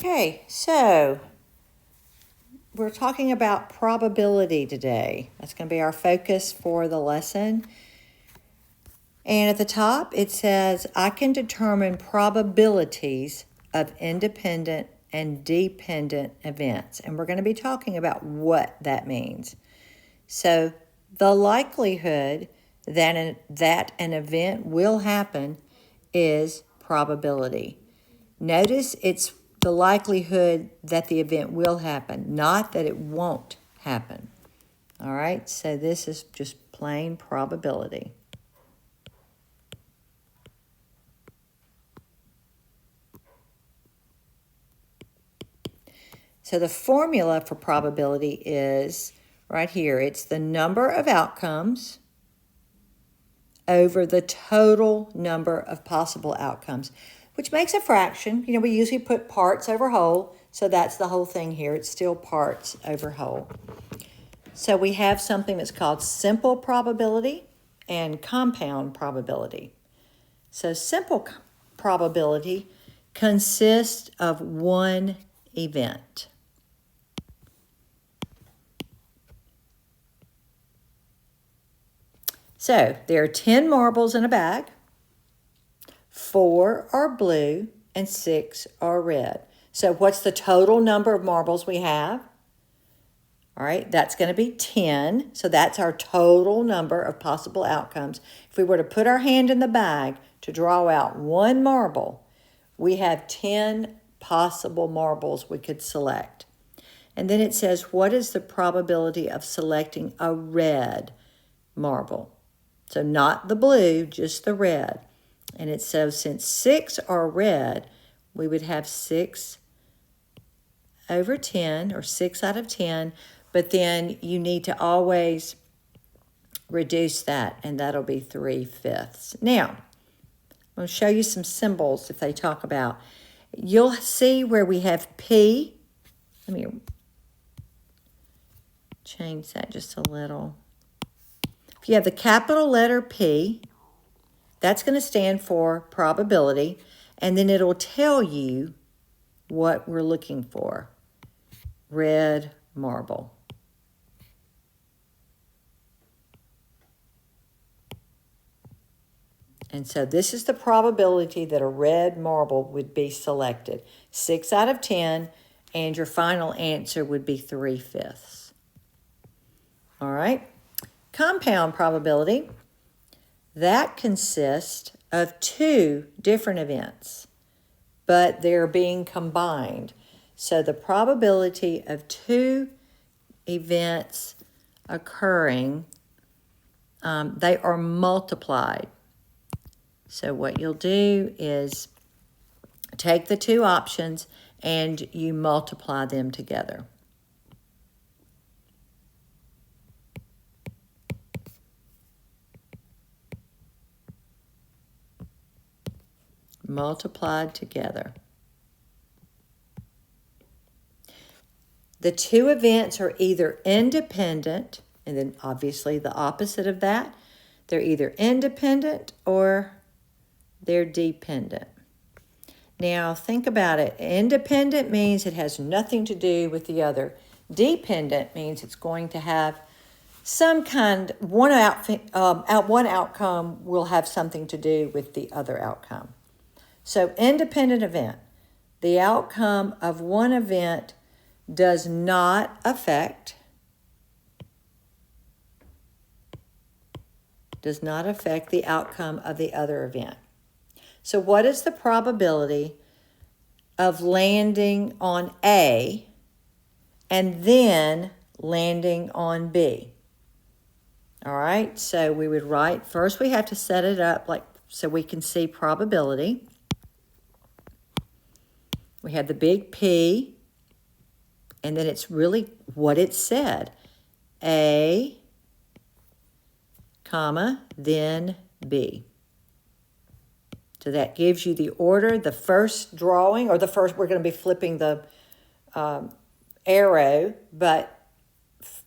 Okay, so we're talking about probability today. That's going to be our focus for the lesson. And at the top, it says, I can determine probabilities of independent and dependent events. And we're going to be talking about what that means. So the likelihood that an event will happen is probability. Notice it's the likelihood that the event will happen, not that it won't happen. All right, so this is just plain probability. So the formula for probability is right here. It's the number of outcomes over the total number of possible outcomes, which makes a fraction. You know, we usually put parts over whole, so that's the whole thing here. It's still parts over whole. So we have something that's called simple probability and compound probability. So simple probability consists of one event. So there are 10 marbles in a bag. 4 are blue and 6 are red. So what's the total number of marbles we have? All right, that's going to be 10. So that's our total number of possible outcomes. If we were to put our hand in the bag to draw out one marble, we have 10 possible marbles we could select. And then it says, what is the probability of selecting a red marble? So not the blue, just the red. And it says since 6 are red, we would have 6 over 10, or 6 out of 10. But then you need to always reduce that, and that'll be 3/5. Now, I'm going to show you some symbols if they talk about. You'll see where we have P. Let me change that just a little. If you have the capital letter P, that's going to stand for probability, and then it'll tell you what we're looking for. Red marble. And so this is the probability that a red marble would be selected. 6 out of 10, and your final answer would be 3/5. All right. Compound probability, that consists of 2 different events, but they're being combined. So the probability of 2 events occurring, they are multiplied. So what you'll do is take the 2 options and you multiply them together. Multiplied together. The 2 events are either independent, and then obviously the opposite of that, they're either independent or they're dependent. Now think about it. Independent means it has nothing to do with the other. Dependent means it's going to have some kind, one outcome will have something to do with the other outcome. So independent event, the outcome of one event does not affect the outcome of the other event. So what is the probability of landing on A and then landing on B? All right, so we would write, first we have to set it up like so we can see probability. We have the big P, and then it's really what it said. A, comma, then B. So that gives you the order. The first drawing, or the first, we're going to be flipping the arrow, but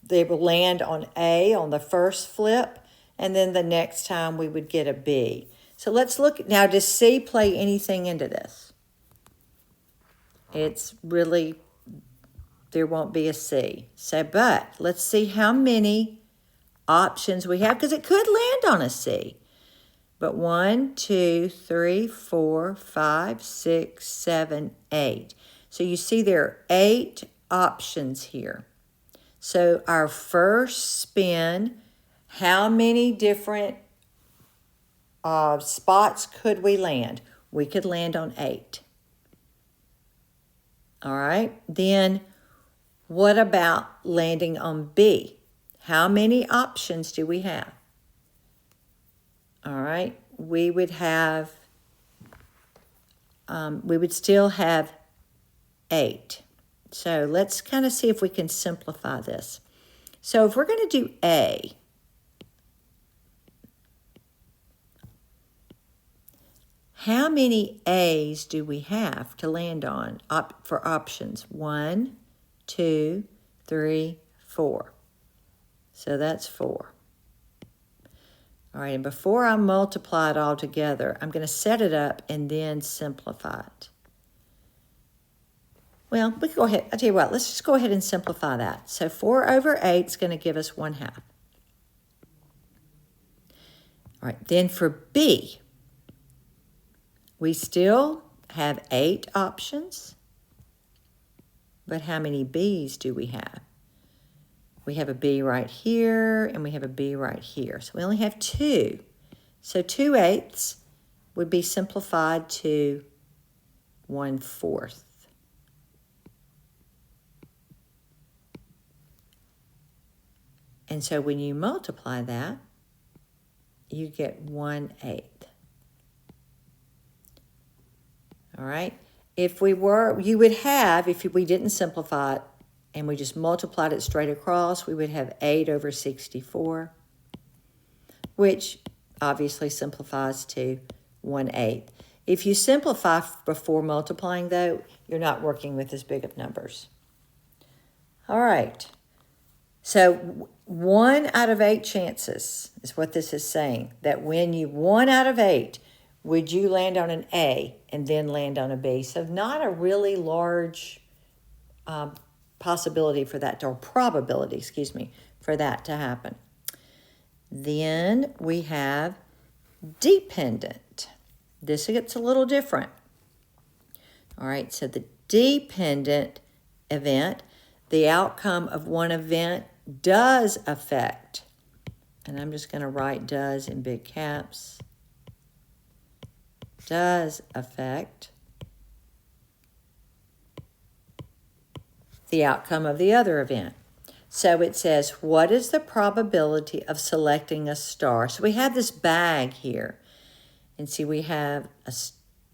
they will land on A on the first flip, and then the next time we would get a B. So let's look, now does C play anything into this? it's really, there won't be a C. So, but let's see how many options we have, because it could land on a C. But 1, 2, 3, 4, 5, 6, 7, 8. So you see there are 8 options here. So our first spin, how many different spots could we land? We could land on 8. All right. Then what about landing on B? How many options do we have? All right. We would have, we would still have 8. So let's kind of see if we can simplify this. So if we're going to do A, how many A's do we have to land on for options? 1, 2, 3, 4. So that's 4. All right, and before I multiply it all together, I'm going to set it up and then simplify it. Well, we can go ahead. I'll tell you what, let's just go ahead and simplify that. So 4 over 8 is going to give us 1/2. All right, then for B, we still have 8 options, but how many B's do we have? We have a B right here, and we have a B right here. So we only have 2. So 2/8 would be simplified to 1/4. And so when you multiply that, you get 1/8. All right. If we were, you would have, if we didn't simplify it and we just multiplied it straight across, we would have 8 over 64, which obviously simplifies to 1/8. If you simplify before multiplying, though, you're not working with as big of numbers. All right. So 1 out of 8 chances is what this is saying, that when you 1 out of 8, would you land on an A and then land on a B? So not a really large possibility for that, or probability, excuse me, for that to happen. Then we have dependent. This gets a little different. All right, so the dependent event, the outcome of one event does affect, and I'm just going to write does in big caps, does affect the outcome of the other event. So it says, what is the probability of selecting a star? So we have this bag here, and see we have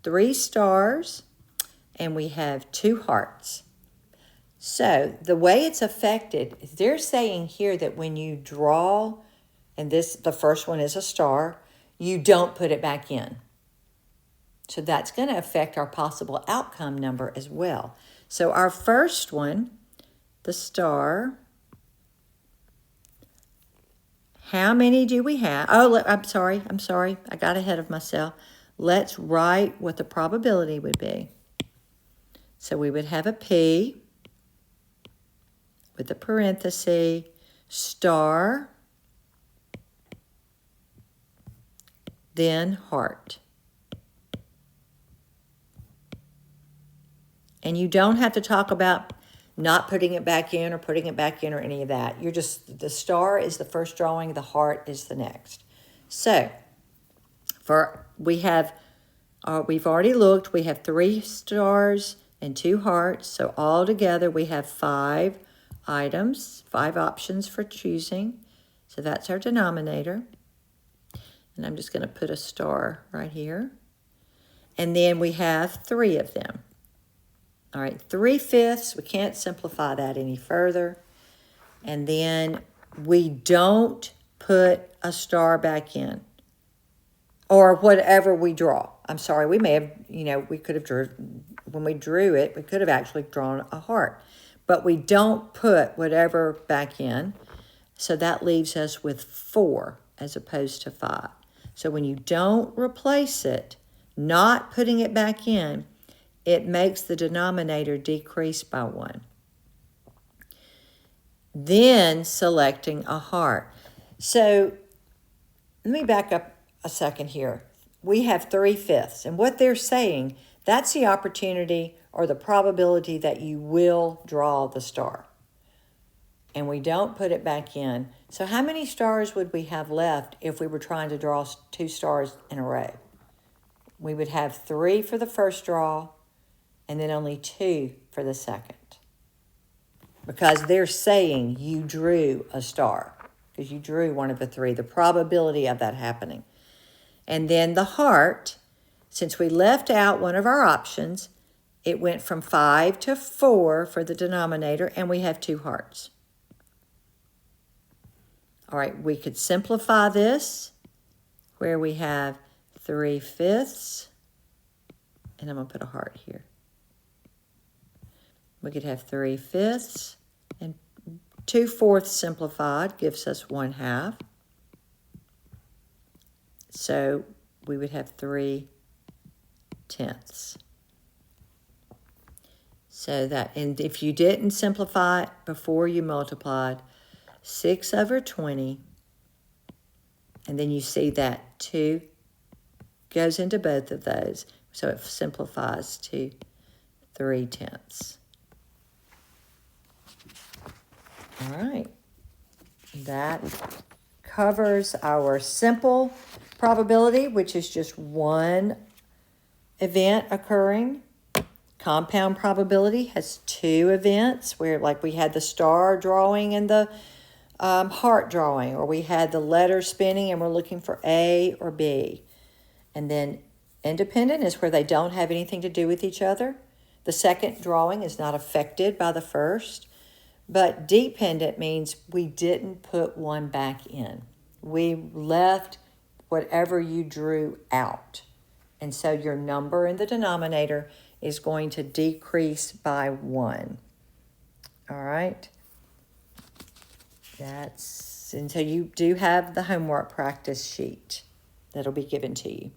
3 stars and we have 2 hearts. So the way it's affected, they're saying here that when you draw, and the first one is a star, you don't put it back in. So that's going to affect our possible outcome number as well. So our first one, the star, how many do we have? Oh, I'm sorry. I got ahead of myself. Let's write what the probability would be. So we would have a P with a parenthesis, star, then heart. And you don't have to talk about not putting it back in or putting it back in or any of that. You're just, the star is the first drawing, the heart is the next. So, we've already looked, we have 3 stars and 2 hearts. So all together we have 5 items, 5 options for choosing. So that's our denominator. And I'm just going to put a star right here. And then we have 3 of them. All right, 3/5, we can't simplify that any further. And then we don't put a star back in, or whatever we draw. I'm sorry, we may have, we could have when we drew it, we could have actually drawn a heart. But we don't put whatever back in, so that leaves us with 4 as opposed to 5. So when you don't replace it, not putting it back in, it makes the denominator decrease by 1. Then selecting a heart. So let me back up a second here. We have 3/5, and what they're saying, that's the opportunity or the probability that you will draw the star. And we don't put it back in. So how many stars would we have left if we were trying to draw 2 stars in a row? We would have 3 for the first draw and then only 2 for the second. Because they're saying you drew a star, because you drew one of the 3, the probability of that happening. And then the heart, since we left out one of our options, it went from 5 to 4 for the denominator, and we have 2 hearts. All right, we could simplify this where we have 3/5, and I'm going to put a heart here. We could have 3/5, and 2/4 simplified gives us 1/2. So we would have 3/10. So that, and if you didn't simplify it before you multiplied, 6/20, and then you see that 2 goes into both of those, so it simplifies to 3/10. All right, that covers our simple probability, which is just one event occurring. Compound probability has 2 events, where like we had the star drawing and the heart drawing, or we had the letter spinning and we're looking for A or B. And then independent is where they don't have anything to do with each other. The second drawing is not affected by the first. But dependent means we didn't put one back in. We left whatever you drew out. And so your number in the denominator is going to decrease by 1. All right. And so you do have the homework practice sheet that'll be given to you.